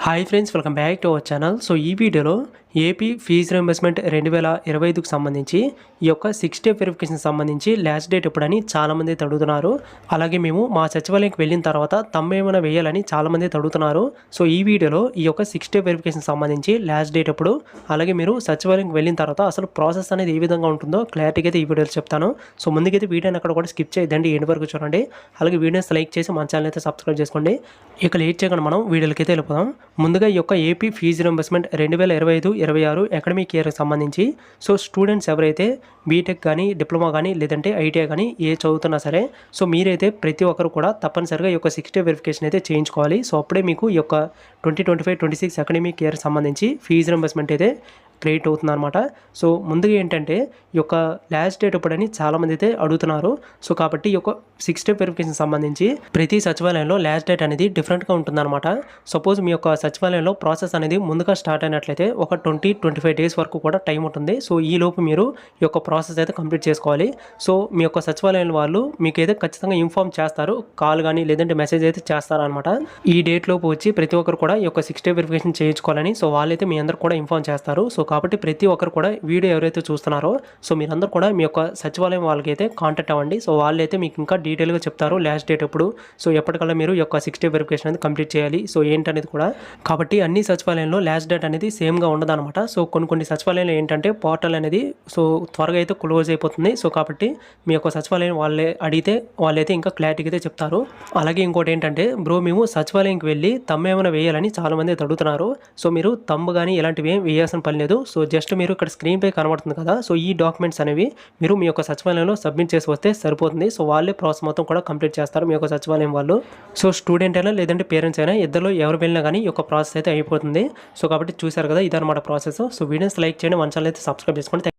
Hi friends, welcome back to our channel. So ఈ వీడియోలో AP fee reimbursement 2025కు సంబంధించి ఈ యొక్క 6 స్టెప్ వెరిఫికేషన్ సంబంధించి లాస్ట్ డేట్ ఎప్పుడని చాలామంది అడుగుతున్నారు. అలాగే మేము మా సచివాలయంకి వెళ్ళిన తర్వాత తమ్మేమైనా వేయాలని చాలామంది అడుగుతున్నారు. సో ఈ వీడియోలో ఈ యొక్క 6 స్టెప్ వెరిఫికేషన్ సంబంధించి లాస్ట్ డేట్ ఎప్పుడు, అలాగే మీరు సచివాలయంకి వెళ్ళిన తర్వాత అసలు ప్రాసెస్ అనేది ఏ విధంగా ఉంటుందో క్లారిటీగా అయితే ఈ వీడియోలో చెప్తాను. సో ముందుకైతే వీడియోని అక్కడ కూడా స్కిప్ చేయదండి, ఎండ్ వరకు చూడండి. అలాగే వీడియోస్ లైక్ చేసి మన ఛానల్ అయితే సబ్స్క్రైబ్ చేసుకోండి. ఇక లేట్ చేయకుండా మనం వీడియోలకి అయితే వెళ్ళిపోదాం. ముందుగా ఈ యొక్క ఏపీ ఫీజు రీయింబర్స్మెంట్ 2025-26 అకాడమిక్ ఇయర్కి సంబంధించి సో స్టూడెంట్స్ ఎవరైతే బీటెక్ కానీ, డిప్లొమా కానీ, లేదంటే ఐటీఐ కానీ ఏ చదువుతున్నా సరే, సో మీరైతే ప్రతి ఒక్కరు కూడా తప్పనిసరిగా ఈ యొక్క 6 స్టెప్ వెరిఫికేషన్ అయితే చేయించుకోవాలి. సో అప్పుడే మీకు ఈ యొక్క 2025-26 అకాడమిక్ ఇయర్కి సంబంధించి ఫీజు రీయింబర్స్మెంట్ అయితే క్రియేట్ అవుతుంది అనమాట. సో ముందుగా ఏంటంటే ఈ యొక్క లాస్ట్ డేట్ ఎప్పుడని చాలామంది అయితే అడుగుతున్నారు. సో కాబట్టి ఈ యొక్క 6 స్టెప్ వెరిఫికేషన్ సంబంధించి ప్రతి సచివాలయంలో లాస్ట్ డేట్ అనేది డిఫరెంట్గా ఉంటుందన్నమాట. సపోజ్ మీ యొక్క సచివాలయంలో ప్రాసెస్ అనేది ముందుగా స్టార్ట్ అయినట్లయితే ఒక 20-25 డేస్ వరకు కూడా టైం ఉంటుంది. సో ఈ లోపు మీరు ఈ యొక్క ప్రాసెస్ అయితే కంప్లీట్ చేసుకోవాలి. సో మీ యొక్క సచివాలయం వాళ్ళు మీకు అయితే ఖచ్చితంగా ఇన్ఫార్మ్ చేస్తారు, కాల్ కానీ లేదంటే మెసేజ్ అయితే చేస్తారనమాట. ఈ డేట్ లోపు వచ్చి ప్రతి ఒక్కరు కూడా ఈ యొక్క 6 స్టెప్ వెరిఫికేషన్ చేయించుకోవాలని సో వాళ్ళైతే మీ అందరూ కూడా ఇన్ఫార్మ్ చేస్తారు. సో కాబట్టి ప్రతి ఒక్కరు కూడా వీడియో ఎవరైతే చూస్తున్నారో సో మీరందరూ కూడా మీ యొక్క సచివాలయం వాళ్ళకి అయితే కాంటాక్ట్ అవ్వండి. సో వాళ్ళైతే మీకు ఇంకా డీటెయిల్గా చెప్తారు లాస్ట్ డేట్ ఎప్పుడు, సో ఎప్పటికల్లా మీరు ఈ యొక్క 6 స్టెప్ వెరిఫికేషన్ అనేది కంప్లీట్ చేయాలి, సో ఏంటనేది కూడా. కాబట్టి అన్ని సచివాలయంలో లాస్ట్ డేట్ అనేది సేమ్గా ఉండదన్నమాట. సో కొన్ని సచివాలయంలో ఏంటంటే పోర్టల్ అనేది సో త్వరగా అయితే క్లోజ్ అయిపోతుంది. సో కాబట్టి మీ యొక్క సచివాలయం వాళ్ళే అడిగితే వాళ్ళైతే ఇంకా క్లారిటీగా అయితే చెప్తారు. అలాగే ఇంకోటి ఏంటంటే బ్రో, మేము సచివాలయంకి వెళ్ళి తమ్ము ఏమైనా వేయాలని చాలామంది అడుగుతున్నారు. సో మీరు తమ్ము కానీ ఇలాంటివి ఏం వేయాల్సిన పని లేదు. సో జస్ట్ మీరు ఇక్కడ స్క్రీన్ పై కనబడుతుంది కదా, సో ఈ డాక్యుమెంట్స్ అనేవి మీరు మీ యొక్క సచివాలయంలో సబ్మిట్ చేసి వస్తే సరిపోతుంది. సో వాళ్ళే ప్రాసెస్ మొత్తం కూడా కంప్లీట్ చేస్తారు మీ యొక్క సచివాలయం వాళ్ళు. సో స్టూడెంట్ అయినా లేదంటే పేరెంట్స్ అయినా ఇద్దరు ఎవరు వెళ్ళినా కానీ ఈ యొక్క ప్రాసెస్ అయితే అయిపోతుంది. సో కాబట్టి చూసారు కదా, ఇదన్నమాట ప్రాసెస్. సో వీడియోస్ లైక్ చేయండి, మన ఛానల్ అయితే సబ్స్క్రైబ్ చేసుకోండి.